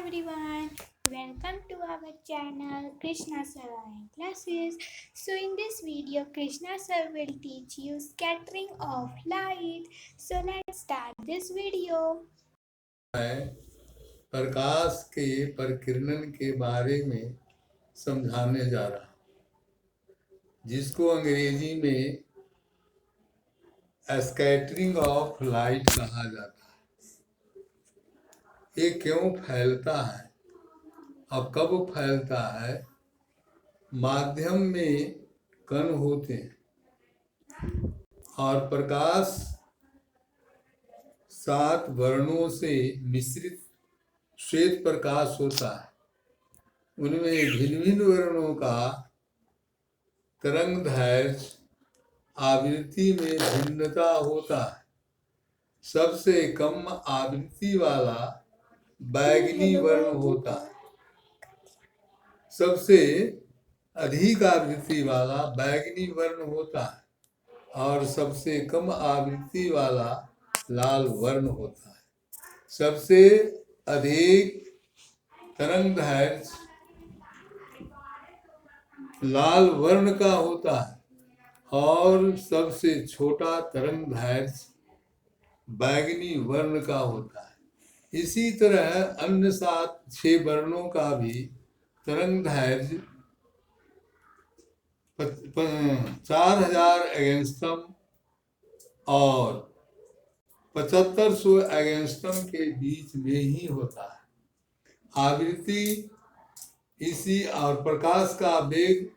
everyone, welcome to our channel Krishna Sir Online Classes. So in this video Krishna Sir will teach you scattering of light. So let's start this video. मैं प्रकाश के प्रकीर्णन के बारे में समझाने जा रहा हूँ, जिसको अंग्रेजी में स्कैटरिंग ऑफ लाइट कहा जाता है। ये क्यों फैलता है और कब फैलता है? माध्यम में कण होते हैं और प्रकाश 7 वर्णों से मिश्रित श्वेत प्रकाश होता है। उनमें भिन्न भिन्न वर्णों का तरंगदैर्घ्य आवृत्ति में भिन्नता होता है। सबसे कम आवृत्ति वाला बैगनी वर्ण होता है, सबसे अधिक आवृत्ति वाला बैगनी वर्ण होता है और सबसे कम आवृत्ति वाला लाल वर्ण होता है। सबसे अधिक तरंगदैर्घ्य लाल वर्ण का होता है और सबसे छोटा तरंगदैर्घ्य बैगनी वर्ण का होता है। इसी तरह अन्य 6 वर्णों का भी तरंगदैर्घ्य 4000 एंगस्ट्रॉम और 7500 एंगस्ट्रॉम के बीच में ही होता है। आवृत्ति इसी और प्रकाश का वेग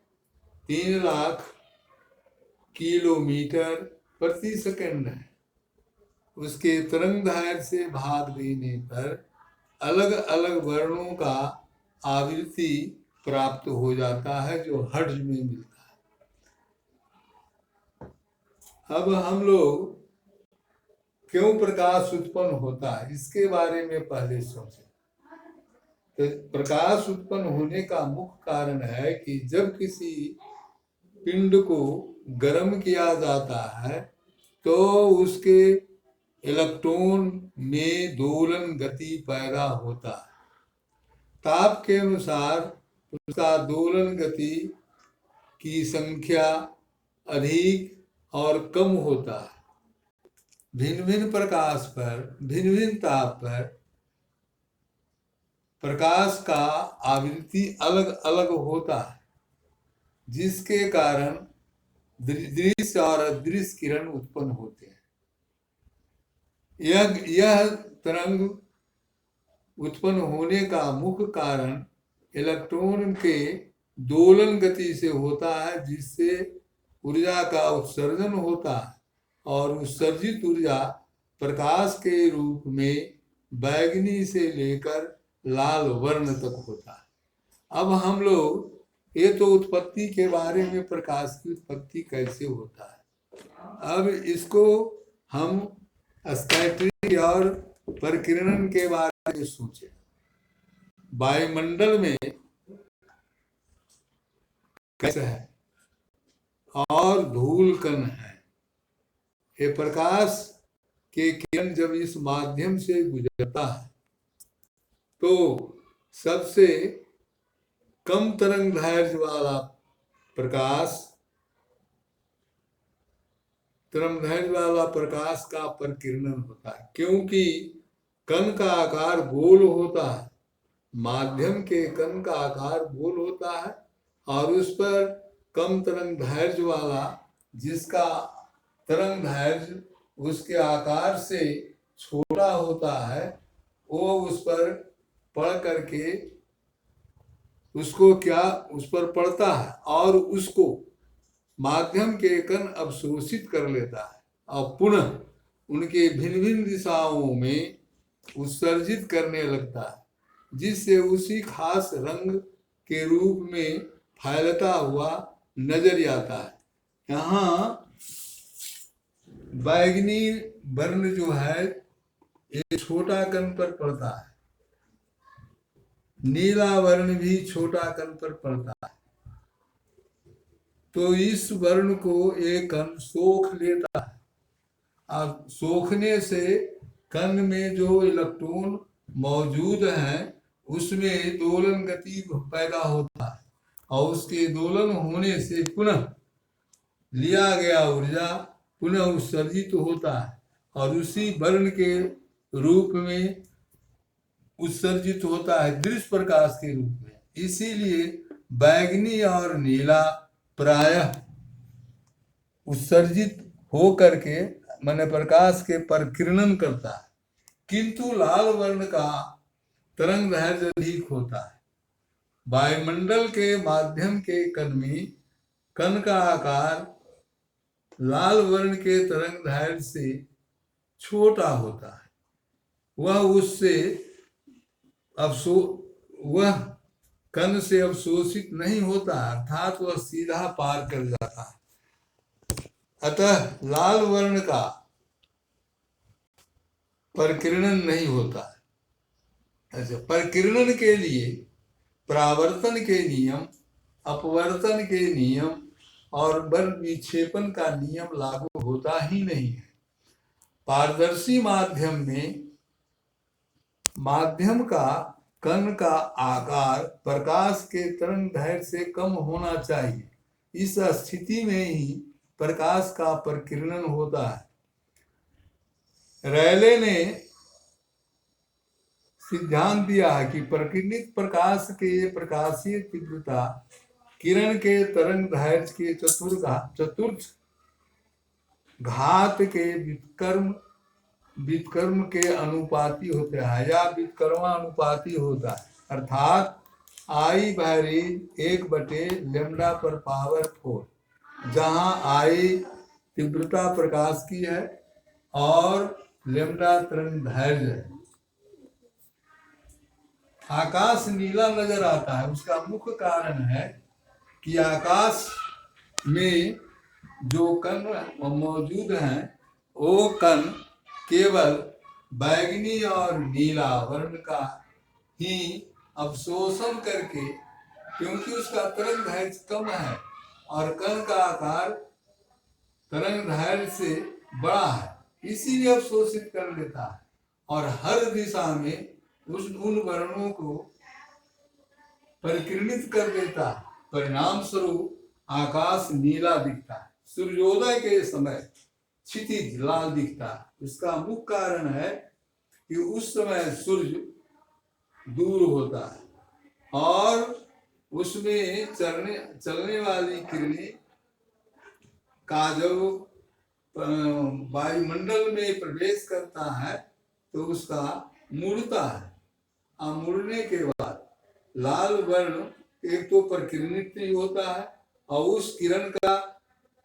3 लाख किलोमीटर प्रति सेकंड है। उसके तरंगदैर्घ्य से भाग देने पर अलग अलग वर्णों का आवृत्ति प्राप्त हो जाता है, जो हर्ट्ज में मिलता है। अब हम लोग क्यों प्रकाश उत्पन्न होता है, इसके बारे में पहले सोचें। तो प्रकाश उत्पन्न होने का मुख्य कारण है कि जब किसी पिंड को गर्म किया जाता है तो उसके इलेक्ट्रॉन में दोलन गति पैदा होता है। ताप के अनुसार उसका दोलन गति की संख्या अधिक और कम होता है। भिन्न भिन्न प्रकाश पर भिन्न भिन्न ताप पर प्रकाश का आवृत्ति अलग अलग होता है, जिसके कारण दृश्य और अदृश्य किरण उत्पन्न होते हैं। यह तरंग उत्पन्न होने का मुख्य कारण इलेक्ट्रॉन के दोलन गति से होता है, जिससे ऊर्जा का उत्सर्जन होता है और उत्सर्जित ऊर्जा प्रकाश के रूप में बैगनी से लेकर लाल वर्ण तक होता है। अब हम लोग ये तो उत्पत्ति के बारे में, प्रकाश की उत्पत्ति कैसे होता है। अब इसको हम स्कैटरिंग और प्रकीर्णन के बारे में सोचें। वायुमंडल में कैसे है और धूल कण है। ये प्रकाश के किरण जब इस माध्यम से गुजरता है तो सबसे कम तरंगदैर्घ्य वाला प्रकाश का प्रकीर्णन होता है, क्योंकि कण का आकार गोल होता है। माध्यम के कण का आकार गोल होता है और उस पर कम तरंगदैर्घ्य वाला, जिसका तरंगदैर्घ्य उसके आकार से छोटा होता है, वो उस पर पड़ करके उस पर पड़ता है और उसको माध्यम के कण अवशोषित कर लेता है और पुनः उनके भिन्न भिन्न दिशाओं में उत्सर्जित करने लगता है, जिससे उसी खास रंग के रूप में फैलता हुआ नजर आता है। यहाँ बैगनी वर्ण जो है ये छोटा कण पर पड़ता है, नीला वर्ण भी छोटा कण पर पड़ता है। तो इस वर्ण को एक कण सोख लेता है और सोखने से कण में जो इलेक्ट्रॉन मौजूद हैं उसमें दोलन गति पैदा होता है और उसके दोलन होने से पुनः लिया गया ऊर्जा पुनः उत्सर्जित होता है और उसी वर्ण के रूप में उत्सर्जित होता है दृश्य प्रकाश के रूप में। इसीलिए बैगनी और नीला प्रायः उत्सर्जित हो करके माने प्रकाश के परिकिरणन करता है, किंतु लाल वर्ण का तरंग दैर्घ्य अधिक होता है। वायुमंडल के माध्यम के कण का आकार लाल वर्ण के तरंग दैर्घ्य से छोटा होता है। वह उससे वह कण से अवशोषित नहीं होता, अर्थात वह सीधा पार कर जाता है। अतः लाल वर्ण का परिकिरणन नहीं होता है। अच्छा, परिकिरणन के लिए परावर्तन के नियम, अपवर्तन के नियम और वर्ण विक्षेपण का नियम लागू होता ही नहीं है। पारदर्शी माध्यम में माध्यम का कण का आकार प्रकाश के तरंग दैर्घ्य से कम होना चाहिए। इस स्थिति में ही प्रकाश का परिकिरणन होता है। रैले ने सिद्धांत दिया है कि परिकिरणित प्रकाश के प्रकाशीय तीव्रता किरण के तरंग दैर्घ्य के चतुर्थ घात के व्युत्क्रम के अनुपाती होते हैं या व्युत्क्रमानुपाती होता है, अर्थात आई भारिज 1/λ पर पावर 4, जहाँ आई तीव्रता प्रकाश की है और लैम्डा तरंग दैर्घ्य है। आकाश नीला नजर आता है, उसका मुख्य कारण है कि आकाश में जो कण मौजूद हैं वो कण केवल बैगनी और नीला वर्ण का ही अवशोषण करके, क्योंकि उसका तरंग दैर्घ्य कम है और कण का आकार तरंग दैर्घ्य से बड़ा है, इसीलिए अवशोषित कर लेता है और हर दिशा में उन वर्णों को परिकिरणित कर देता है। परिणाम स्वरूप आकाश नीला दिखता है। सूर्योदय के समय क्षितिज लाल दिखता है। इसका मुख्य कारण है कि उस समय सूर्य दूर होता है और उसमें चलने वाली किरणें का जब वायुमंडल में प्रवेश करता है तो उसका मुड़ता है और मुड़ने के बाद लाल वर्ण एक तो परिकिरणित नहीं होता है और उस किरण का,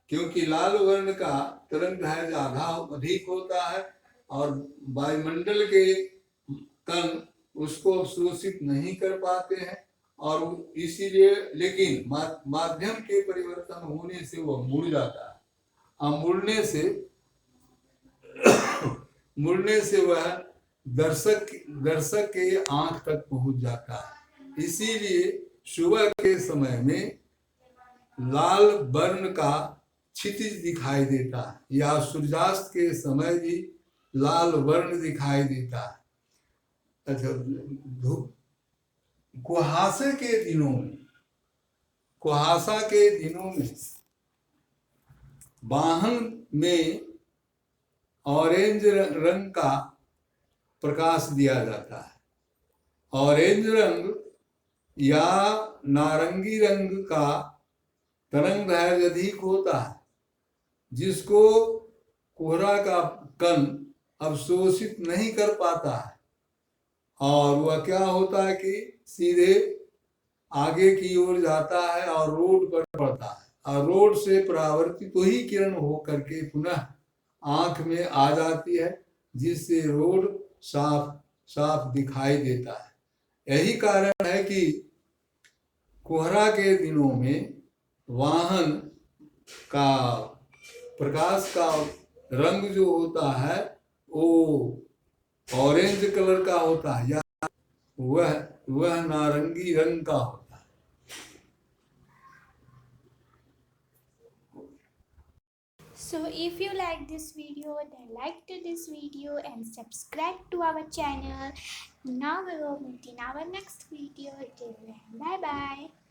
क्योंकि लाल वर्ण का तरंग दैर्घ्य आधा अधिक होता है और वायुमंडल के कण उसको अवशोषित नहीं कर पाते हैं और इसीलिए, लेकिन माध्यम के परिवर्तन होने से वह मुड़ जाता है और मुड़ने से वह दर्शक के आंख तक पहुंच जाता है। इसीलिए सुबह के समय में लाल वर्ण का क्षितिज दिखाई देता है या सूर्यास्त के समय भी लाल वर्ण दिखाई देता है। अच्छा, कुहासा के दिनों में वाहन में ऑरेंज रंग का प्रकाश दिया जाता है। ऑरेंज रंग या नारंगी रंग का तरंग दैर्घ्य अधिक होता है, जिसको कोहरा का कण अवशोषित नहीं कर पाता है और वह क्या होता है कि सीधे आगे की ओर जाता है और रोड पर पड़ता है और रोड से परावर्तित वही किरण होकर के पुनः आंख में आ जाती है, जिससे रोड साफ दिखाई देता है। यही कारण है कि कोहरा के दिनों में वाहन का प्रकाश का रंग जो होता है वो ऑरेंज कलर का होता है या वह नारंगी रंग का होता है। So if you like this video, then like to this video and subscribe to our channel. Now we will meet in our next video. Till then, bye bye.